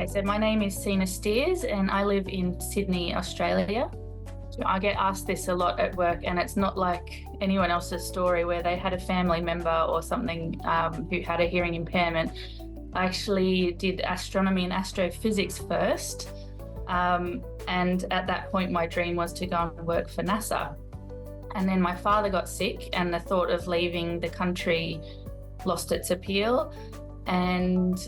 Okay, so my name is Signe Steers and I live in Sydney, Australia. I get asked this a lot at work, and it's not like anyone else's story where they had a family member or something who had a hearing impairment. I actually did astronomy and astrophysics first, and at that point my dream was to go and work for NASA. And then my father got sick and the thought of leaving the country lost its appeal, and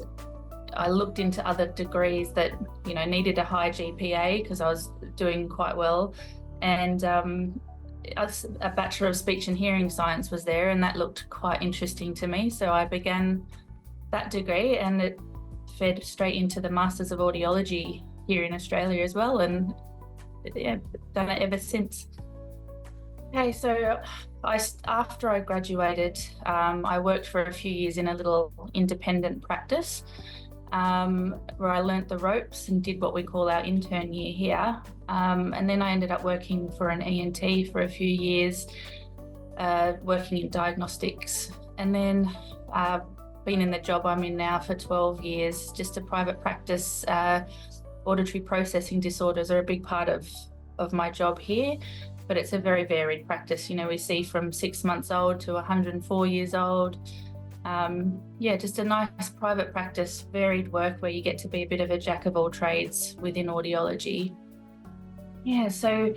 I looked into other degrees that needed a high GPA because I was doing quite well, and a Bachelor of Speech and Hearing Science was there, and that looked quite interesting to me. So I began that degree, and it fed straight into the Masters of Audiology here in Australia as well, and done it ever since. Okay, so after I graduated, I worked for a few years in a little independent practice where I learnt the ropes and did what we call our intern year here. And then I ended up working for an ENT for a few years, working in diagnostics, and then been in the job I'm in now for 12 years, just a private practice. Auditory processing disorders are a big part of my job here, but it's a very varied practice. We see from 6 months old to 104 years old. Just a nice private practice, varied work where you get to be a bit of a jack of all trades within audiology. So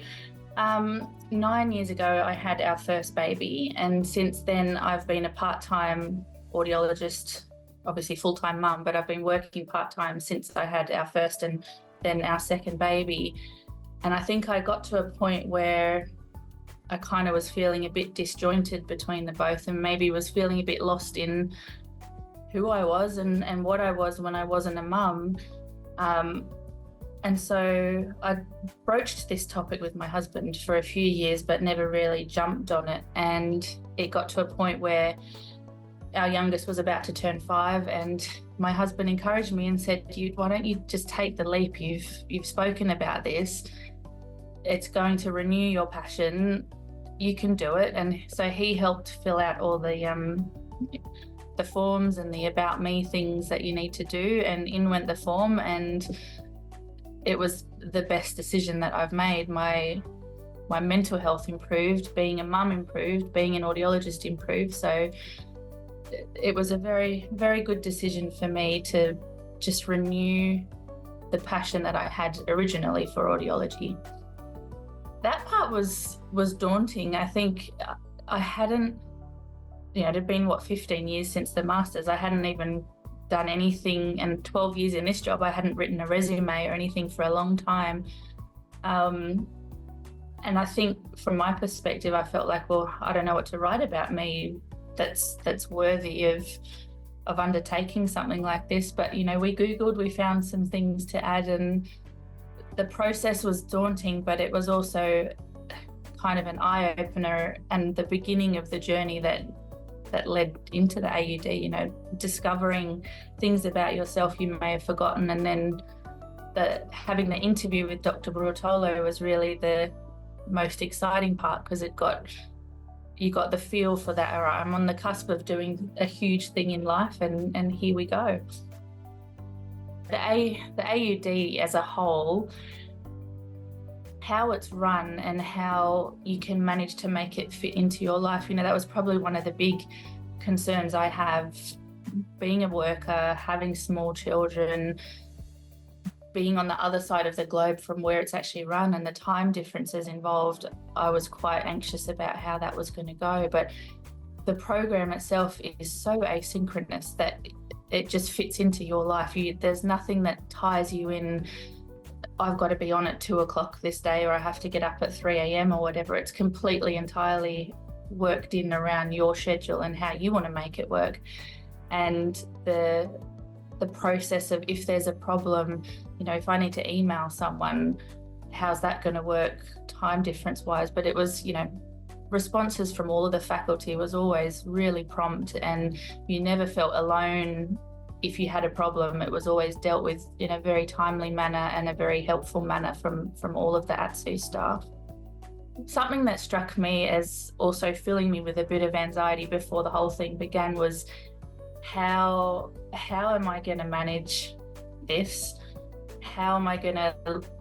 9 years ago I had our first baby, and since then I've been a part-time audiologist, obviously full-time mum, but I've been working part-time since I had our first and then our second baby. And I think I got to a point where I kind of was feeling a bit disjointed between the both, and maybe was feeling a bit lost in who I was and what I was when I wasn't a mum. And so I broached this topic with my husband for a few years, but never really jumped on it. And it got to a point where our youngest was about to turn 5, and my husband encouraged me and said, why don't you just take the leap? You've spoken about this. It's going to renew your passion. You can do it. And so he helped fill out all the forms and the about me things that you need to do, and in went the form, and it was the best decision that I've made. My mental health improved, being a mum improved, being an audiologist improved. So it was a very, very good decision for me to just renew the passion that I had originally for audiology. That part was daunting. I think I hadn't, it had been 15 years since the Masters. I hadn't even done anything, and 12 years in this job, I hadn't written a resume or anything for a long time. And I think from my perspective, I felt like, well, I don't know what to write about me that's worthy of undertaking something like this. But, we Googled, we found some things to add, and the process was daunting, but it was also kind of an eye-opener and the beginning of the journey that led into the AuD, discovering things about yourself you may have forgotten. And then having the interview with Dr. Bartolo was really the most exciting part, because you got the feel for that. All right, I'm on the cusp of doing a huge thing in life, and here we go. The AuD as a whole, how it's run and how you can manage to make it fit into your life, that was probably one of the big concerns I have, being a worker, having small children, being on the other side of the globe from where it's actually run, and the time differences involved. I was quite anxious about how that was going to go, but the program itself is so asynchronous that it just fits into your life. There's nothing that ties you in. I've got to be on at 2 o'clock this day, or I have to get up at 3 a.m. or whatever. It's completely, entirely worked in around your schedule and how you want to make it work. And the process of, if there's a problem, if I need to email someone, how's that going to work time difference wise? But it was, responses from all of the faculty was always really prompt, and you never felt alone. If you had a problem, it was always dealt with in a very timely manner and a very helpful manner from all of the ATSU staff. Something that struck me as also filling me with a bit of anxiety before the whole thing began was how am I going to manage this? how am I going to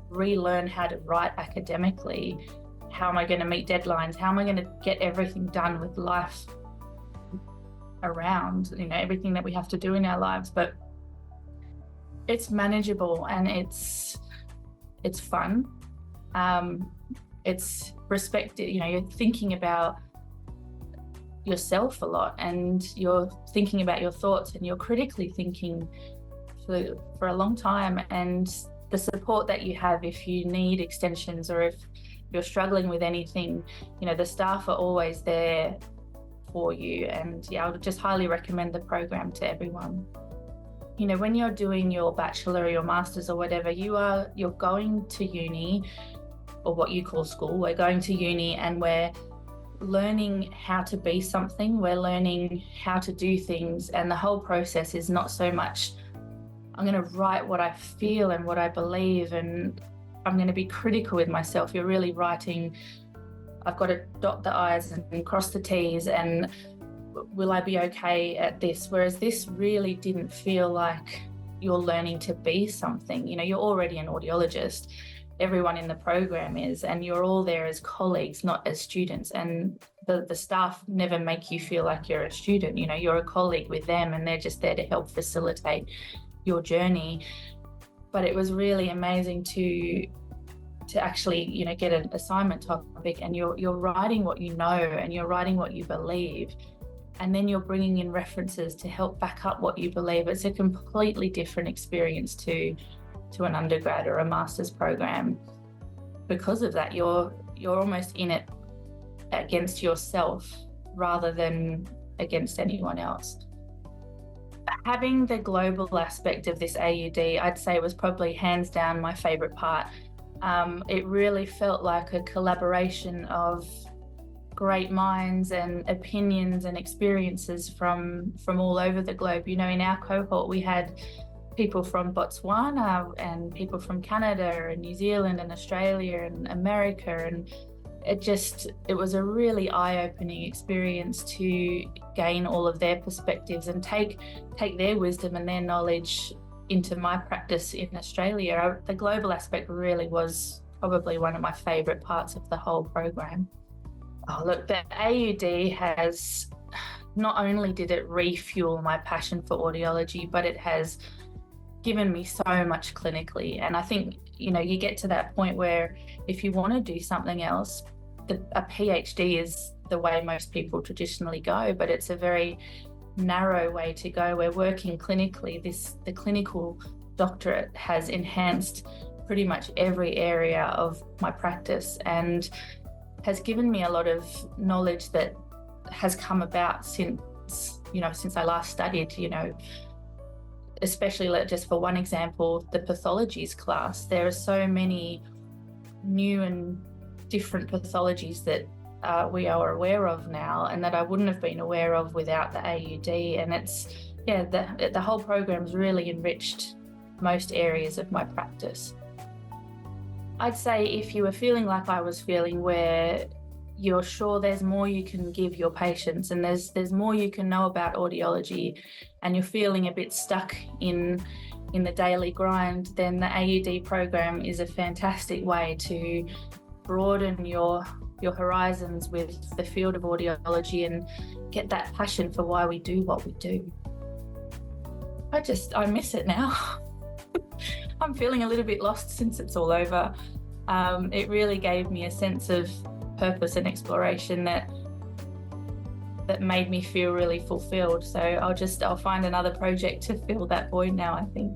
relearn how to write academically? How am I going to meet deadlines? How am I going to get everything done with life around, everything that we have to do in our lives? But it's manageable and it's fun. It's respected, you're thinking about yourself a lot, and you're thinking about your thoughts, and you're critically thinking for a long time. And the support that you have if you need extensions, or if you're struggling with anything, the staff are always there for you. And I would just highly recommend the program to everyone. When you're doing your bachelor or your master's or whatever, you're going to uni, or what you call school. We're going to uni and we're learning how to be something. We're learning how to do things, and the whole process is not so much I'm going to write what I feel and what I believe, and I'm going to be critical with myself. You're really writing, I've got to dot the I's and cross the T's, and will I be okay at this? Whereas this really didn't feel like you're learning to be something. You're already an audiologist. Everyone in the program is, and you're all there as colleagues, not as students. And the staff never make you feel like you're a student. You're a colleague with them, and they're just there to help facilitate your journey. But it was really amazing to actually, get an assignment topic, and you're writing what you know, and you're writing what you believe, and then you're bringing in references to help back up what you believe. It's a completely different experience to an undergrad or a master's program. Because of that, you're almost in it against yourself rather than against anyone else. Having the global aspect of this AuD, I'd say, was probably hands down my favourite part. It really felt like a collaboration of great minds and opinions and experiences from all over the globe. In our cohort we had people from Botswana and people from Canada and New Zealand and Australia and America, and it was a really eye-opening experience to gain all of their perspectives and take their wisdom and their knowledge into my practice in Australia. The global aspect really was probably one of my favourite parts of the whole program. Oh, look, the AuD has, not only did it refuel my passion for audiology, but it has given me so much clinically. And I think, you get to that point where if you want to do something else, a PhD is the way most people traditionally go, but it's a very narrow way to go. We're working clinically. The clinical doctorate has enhanced pretty much every area of my practice and has given me a lot of knowledge that has come about since I last studied, especially just for one example, the pathologies class. There are so many new and different pathologies that we are aware of now, and that I wouldn't have been aware of without the AuD. And the whole program's really enriched most areas of my practice. I'd say if you were feeling like I was feeling, where you're sure there's more you can give your patients and there's more you can know about audiology, and you're feeling a bit stuck in the daily grind, then the AuD program is a fantastic way to broaden your horizons with the field of audiology and get that passion for why we do what we do. I miss it now. I'm feeling a little bit lost since it's all over. It really gave me a sense of purpose and exploration that made me feel really fulfilled. So I'll find another project to fill that void now, I think.